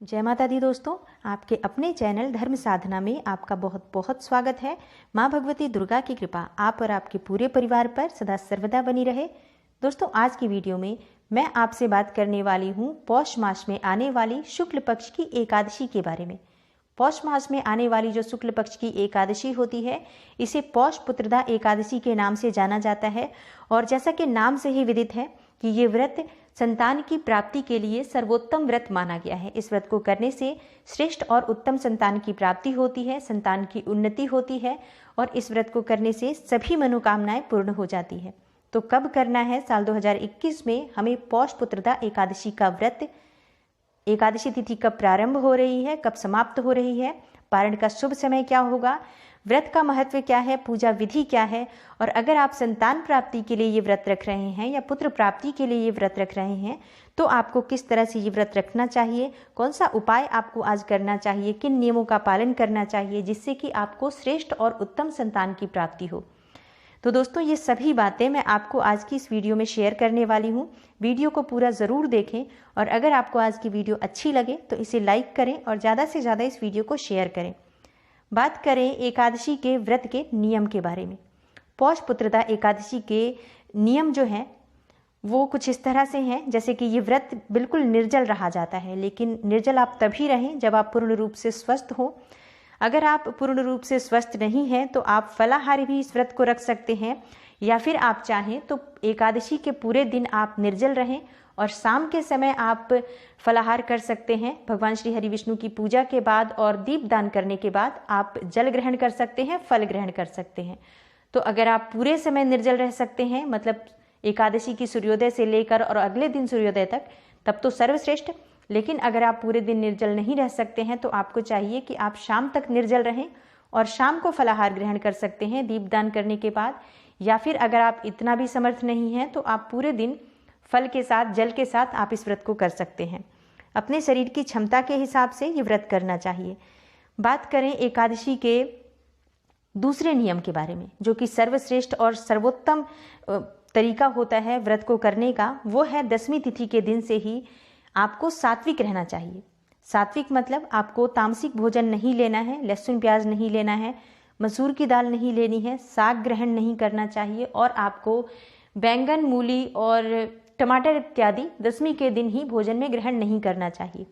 जय माता दी दोस्तों, आपके अपने चैनल धर्म साधना में आपका बहुत बहुत स्वागत है। माँ भगवती दुर्गा की कृपा आप और आपके पूरे परिवार पर सदा सर्वदा बनी रहे। दोस्तों, आज की वीडियो में मैं आपसे बात करने वाली हूँ पौष मास में आने वाली शुक्ल पक्ष की एकादशी के बारे में। पौष मास में आने वाली जो शुक्ल पक्ष की एकादशी होती है, इसे पौष पुत्रदा एकादशी के नाम से जाना जाता है। और जैसा कि नाम से ही विदित है कि ये व्रत संतान की प्राप्ति के लिए सर्वोत्तम व्रत माना गया है। इस व्रत को करने से श्रेष्ठ और उत्तम संतान की प्राप्ति होती है, संतान की उन्नति होती है और इस व्रत को करने से सभी मनोकामनाएं पूर्ण हो जाती है। तो कब करना है? साल 2021 में हमें पौष पुत्रदा एकादशी का व्रत, एकादशी तिथि कब प्रारंभ हो रही है, कब समाप्त हो रही है, पारण का शुभ समय क्या होगा, व्रत का महत्व क्या है, पूजा विधि क्या है, और अगर आप संतान प्राप्ति के लिए ये व्रत रख रहे हैं या पुत्र प्राप्ति के लिए ये व्रत रख रहे हैं तो आपको किस तरह से ये व्रत रखना चाहिए, कौन सा उपाय आपको आज करना चाहिए, किन नियमों का पालन करना चाहिए जिससे कि आपको श्रेष्ठ और उत्तम संतान की प्राप्ति हो। तो दोस्तों, ये सभी बातें मैं आपको आज की इस वीडियो में शेयर करने वाली हूँ। वीडियो को पूरा ज़रूर देखें और अगर आपको आज की वीडियो अच्छी लगे तो इसे लाइक करें और ज़्यादा से ज़्यादा इस वीडियो को शेयर करें। बात करें एकादशी के व्रत के नियम के बारे में। पौष पुत्रदा एकादशी के नियम जो हैं वो कुछ इस तरह से हैं, जैसे कि ये व्रत बिल्कुल निर्जल रहा जाता है, लेकिन निर्जल आप तभी रहें जब आप पूर्ण रूप से स्वस्थ हो। अगर आप पूर्ण रूप से स्वस्थ नहीं हैं तो आप फलाहारी भी इस व्रत को रख सकते हैं, या फिर आप चाहें तो एकादशी के पूरे दिन आप निर्जल रहें और शाम के समय आप फलाहार कर सकते हैं। भगवान श्री हरि विष्णु की पूजा के बाद और दीपदान करने के बाद आप जल ग्रहण कर सकते हैं, फल ग्रहण कर सकते हैं। तो अगर आप पूरे समय निर्जल रह सकते हैं, मतलब एकादशी की सूर्योदय से लेकर और अगले दिन सूर्योदय तक, तब तो सर्वश्रेष्ठ। लेकिन अगर आप पूरे दिन निर्जल नहीं रह सकते हैं तो आपको चाहिए कि आप शाम तक निर्जल रहें और शाम को फलाहार ग्रहण कर सकते हैं दीपदान करने के बाद। या फिर अगर आप इतना भी समर्थ नहीं हैं तो आप पूरे दिन फल के साथ, जल के साथ आप इस व्रत को कर सकते हैं। अपने शरीर की क्षमता के हिसाब से ये व्रत करना चाहिए। बात करें एकादशी के दूसरे नियम के बारे में, जो कि सर्वश्रेष्ठ और सर्वोत्तम तरीका होता है व्रत को करने का, वो है 10वीं तिथि के दिन से ही आपको सात्विक रहना चाहिए। सात्विक मतलब आपको तामसिक भोजन नहीं लेना है, लहसुन प्याज नहीं लेना है, मसूर की दाल नहीं लेनी है, साग ग्रहण नहीं करना चाहिए और आपको बैंगन, मूली और टमाटर इत्यादि 10वीं के दिन ही भोजन में ग्रहण नहीं करना चाहिए।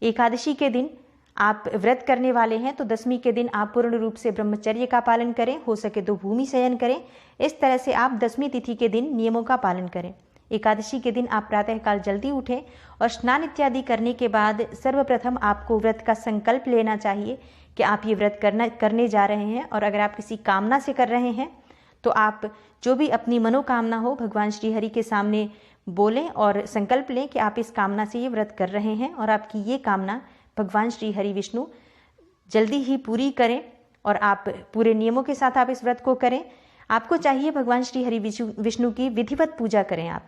एकादशी के दिन आप व्रत करने वाले हैं तो 10वीं के दिन आप पूर्ण रूप से ब्रह्मचर्य का पालन करें, हो सके तो भूमि शयन करें। इस तरह से आप 10वीं तिथि के दिन नियमों का पालन करें। एकादशी के दिन आप प्रातःकाल जल्दी उठें और स्नान इत्यादि करने के बाद सर्वप्रथम आपको व्रत का संकल्प लेना चाहिए कि आप ये व्रत करने जा रहे हैं। और अगर आप किसी कामना से कर रहे हैं तो आप जो भी अपनी मनोकामना हो भगवान श्री हरि के सामने बोलें और संकल्प लें कि आप इस कामना से ये व्रत कर रहे हैं और आपकी ये कामना भगवान श्री हरि विष्णु जल्दी ही पूरी करें और आप पूरे नियमों के साथ आप इस व्रत को करें। आपको चाहिए भगवान श्री हरि विष्णु की विधिवत पूजा करें आप,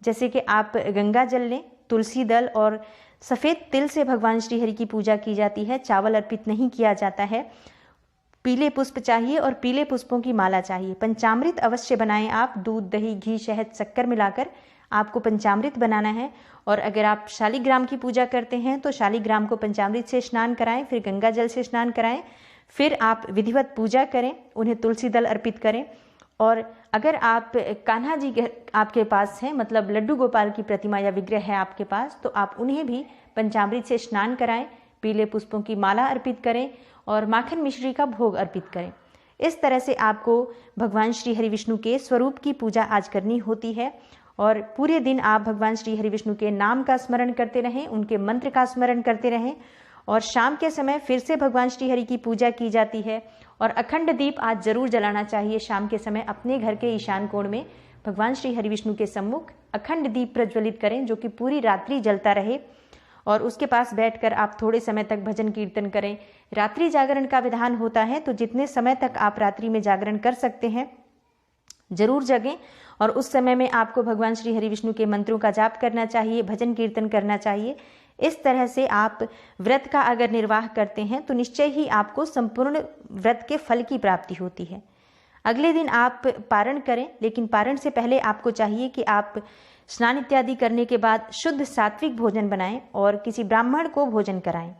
जैसे कि आप गंगा जल लें, तुलसी दल और सफ़ेद तिल से भगवान श्री हरि की पूजा की जाती है। चावल अर्पित नहीं किया जाता है। पीले पुष्प चाहिए और पीले पुष्पों की माला चाहिए। पंचामृत अवश्य बनाएं आप, दूध, दही, घी, शहद, शक्कर मिलाकर आपको पंचामृत बनाना है। और अगर आप शालिग्राम की पूजा करते हैं तो शालिग्राम को पंचामृत से स्नान कराएं, फिर गंगा जल से स्नान कराएं, फिर आप विधिवत पूजा करें, उन्हें तुलसी दल अर्पित करें। और अगर आप कान्हा जी आपके पास हैं, मतलब लड्डू गोपाल की प्रतिमा या विग्रह है आपके पास, तो आप उन्हें भी पंचामृत से स्नान कराएं, पीले पुष्पों की माला अर्पित करें और माखन मिश्री का भोग अर्पित करें। इस तरह से आपको भगवान श्री हरि विष्णु के स्वरूप की पूजा आज करनी होती है। और पूरे दिन आप भगवान श्री हरि विष्णु के नाम का स्मरण करते रहें, उनके मंत्र का स्मरण करते रहें। और शाम के समय फिर से भगवान श्री हरि की पूजा की जाती है और अखंड दीप आज जरूर जलाना चाहिए। शाम के समय अपने घर के ईशान कोण में भगवान श्री हरि विष्णु के सम्मुख अखंड दीप प्रज्वलित करें, जो कि पूरी रात्रि जलता रहे। और उसके पास बैठकर आप थोड़े समय तक भजन कीर्तन करें। रात्रि जागरण का विधान होता है, तो जितने समय तक आप रात्रि में जागरण कर सकते हैं जरूर जगें और उस समय में आपको भगवान श्री हरि विष्णु के मंत्रों का जाप करना चाहिए, भजन कीर्तन करना चाहिए। इस तरह से आप व्रत का अगर निर्वाह करते हैं तो निश्चय ही आपको संपूर्ण व्रत के फल की प्राप्ति होती है। अगले दिन आप पारण करें, लेकिन पारण से पहले आपको चाहिए कि आप स्नान इत्यादि करने के बाद शुद्ध सात्विक भोजन बनाएं और किसी ब्राह्मण को भोजन कराएं।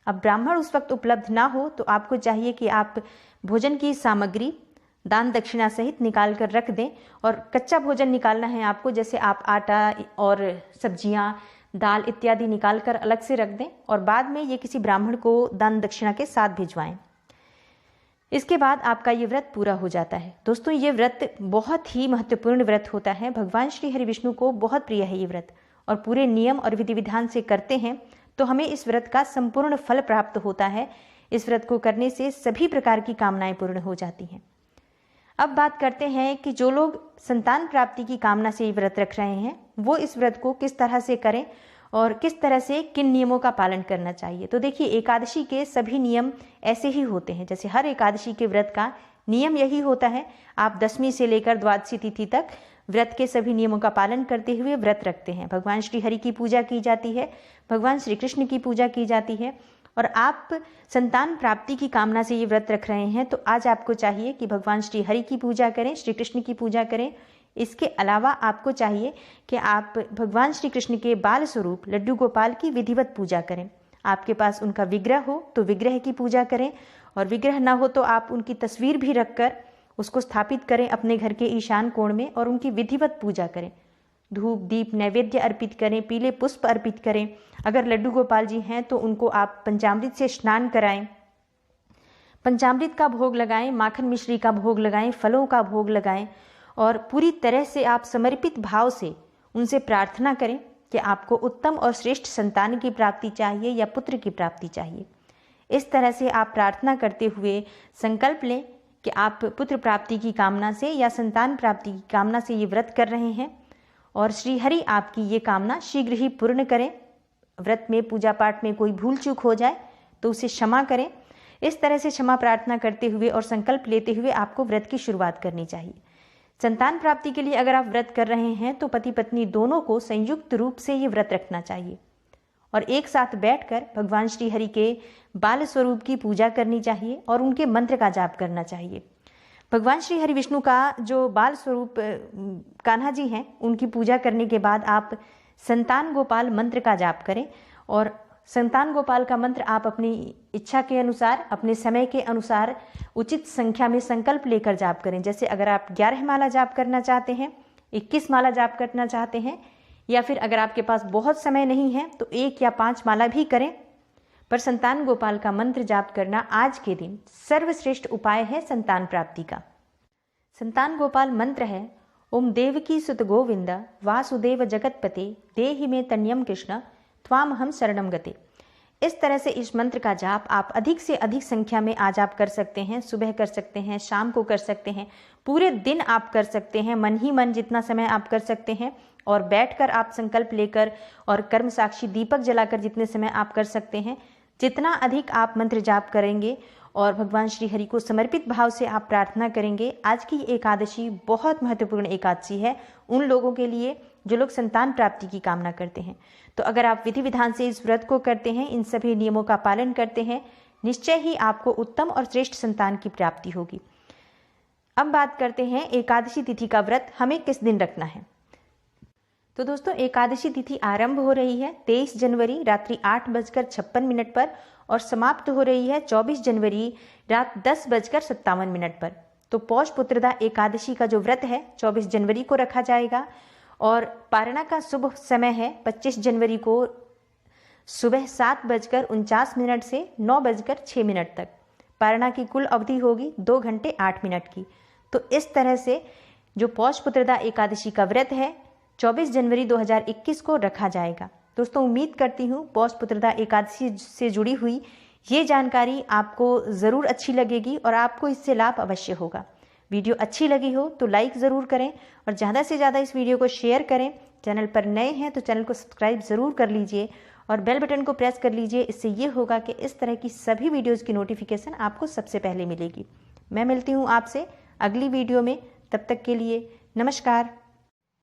अब ब्राह्मण उस वक्त उपलब्ध ना हो तो आपको चाहिए कि आप भोजन की सामग्री दान दक्षिणा सहित निकाल कर रख दें, और कच्चा भोजन निकालना है आपको, जैसे आप आटा और सब्जियां, दाल इत्यादि निकाल कर अलग से रख दें और बाद में ये किसी ब्राह्मण को दान दक्षिणा के साथ भिजवाएं। इसके बाद आपका ये व्रत पूरा हो जाता है। दोस्तों, ये व्रत बहुत ही महत्वपूर्ण व्रत होता है। भगवान श्री हरि विष्णु को बहुत प्रिय है ये व्रत, और पूरे नियम और विधि विधान से करते हैं तो हमें इस व्रत का संपूर्ण फल प्राप्त होता है। इस व्रत को करने से सभी प्रकार की कामनाएं पूर्ण हो जाती हैं। अब बात करते हैं कि जो लोग संतान प्राप्ति की कामना से ये व्रत रख रहे हैं वो इस व्रत को किस तरह से करें और किस तरह से किन नियमों का पालन करना चाहिए। तो देखिए, एकादशी के सभी नियम ऐसे ही होते हैं। जैसे हर एकादशी के व्रत का नियम यही होता है, आप 10वीं से लेकर द्वादशी तिथि तक व्रत के सभी नियमों का पालन करते हुए व्रत रखते हैं। भगवान श्री हरि की पूजा की जाती है, भगवान श्री कृष्ण की पूजा की जाती है, और आप संतान प्राप्ति की कामना से ये व्रत रख रहे हैं तो आज आपको चाहिए कि भगवान श्री हरि की पूजा करें, श्री कृष्ण की पूजा करें। इसके अलावा आपको चाहिए कि आप भगवान श्री कृष्ण के बाल स्वरूप लड्डू गोपाल की विधिवत पूजा करें। आपके पास उनका विग्रह हो तो विग्रह की पूजा करें, और विग्रह ना हो तो आप उनकी तस्वीर भी रखकर उसको स्थापित करें अपने घर के ईशान कोण में और उनकी विधिवत पूजा करें। धूप दीप नैवेद्य अर्पित करें, पीले पुष्प अर्पित करें। अगर लड्डू गोपाल जी हैं तो उनको आप पंचामृत से स्नान कराएं, पंचामृत का भोग लगाएं, माखन मिश्री का भोग लगाएं, फलों का भोग लगाएं, और पूरी तरह से आप समर्पित भाव से उनसे प्रार्थना करें कि आपको उत्तम और श्रेष्ठ संतान की प्राप्ति चाहिए या पुत्र की प्राप्ति चाहिए। इस तरह से आप प्रार्थना करते हुए संकल्प लें कि आप पुत्र प्राप्ति की कामना से या संतान प्राप्ति की कामना से ये व्रत कर रहे हैं, और श्री हरि आपकी ये कामना शीघ्र ही पूर्ण करें। व्रत में पूजा पाठ में कोई भूल चूक हो जाए तो उसे क्षमा करें। इस तरह से क्षमा प्रार्थना करते हुए और संकल्प लेते हुए आपको व्रत की शुरुआत करनी चाहिए। संतान प्राप्ति के लिए अगर आप व्रत कर रहे हैं तो पति पत्नी दोनों को संयुक्त रूप से ये व्रत रखना चाहिए और एक साथ बैठकर भगवान श्री हरि के बाल स्वरूप की पूजा करनी चाहिए और उनके मंत्र का जाप करना चाहिए। भगवान श्री हरि विष्णु का जो बाल स्वरूप कान्हा जी हैं, उनकी पूजा करने के बाद आप संतान गोपाल मंत्र का जाप करें, और संतान गोपाल का मंत्र आप अपनी इच्छा के अनुसार, अपने समय के अनुसार उचित संख्या में संकल्प लेकर जाप करें। जैसे अगर आप 11 माला जाप करना चाहते हैं, 21 माला जाप करना चाहते हैं, या फिर अगर आपके पास बहुत समय नहीं है तो 1 या 5 माला भी करें, पर संतान गोपाल का मंत्र जाप करना आज के दिन सर्वश्रेष्ठ उपाय है संतान प्राप्ति का। संतान गोपाल मंत्र है ओम देवकी सुत गोविंद वासुदेव जगतपते देहि में तन्यम कृष्ण त्वाम हम शरणम गते। इस तरह से इस मंत्र का जाप आप अधिक से अधिक संख्या में आज आप कर सकते हैं। सुबह कर सकते हैं, शाम को कर सकते हैं, पूरे दिन आप कर सकते हैं, मन ही मन जितना समय आप कर सकते हैं, और बैठकर आप संकल्प लेकर और कर्म साक्षी दीपक जलाकर जितने समय आप कर सकते हैं, जितना अधिक आप मंत्र जाप करेंगे और भगवान श्री हरि को समर्पित भाव से आप प्रार्थना करेंगे। आज की एकादशी बहुत महत्वपूर्ण एकादशी है उन लोगों के लिए जो लोग संतान प्राप्ति की कामना करते हैं। तो अगर आप विधि विधान से इस व्रत को करते हैं, इन सभी नियमों का पालन करते हैं, निश्चय ही आपको उत्तम और श्रेष्ठ संतान की प्राप्ति होगी। अब बात करते हैं एकादशी तिथि का व्रत हमें किस दिन रखना है। तो दोस्तों, एकादशी तिथि आरंभ हो रही है 23 जनवरी रात्रि 8:56 पर और समाप्त हो रही है 24 जनवरी रात 10:57 पर। तो पौष पुत्रदा एकादशी का जो व्रत है 24 जनवरी को रखा जाएगा, और पारणा का शुभ समय है 25 जनवरी को सुबह 7:49 से 9:06 तक। पारणा की कुल अवधि होगी 2 घंटे 8 मिनट की। तो इस तरह से जो पौष पुत्रदा एकादशी का व्रत है 24 जनवरी 2021 को रखा जाएगा। दोस्तों, उम्मीद करती हूँ पौष पुत्रदा एकादशी से जुड़ी हुई ये जानकारी आपको ज़रूर अच्छी लगेगी और आपको इससे लाभ अवश्य होगा। वीडियो अच्छी लगी हो तो लाइक ज़रूर करें और ज़्यादा से ज़्यादा इस वीडियो को शेयर करें। चैनल पर नए हैं तो चैनल को सब्सक्राइब ज़रूर कर लीजिए और बेल बटन को प्रेस कर लीजिए। इससे ये होगा कि इस तरह की सभी वीडियोज़ की नोटिफिकेशन आपको सबसे पहले मिलेगी। मैं मिलती हूँ आपसे अगली वीडियो में, तब तक के लिए नमस्कार।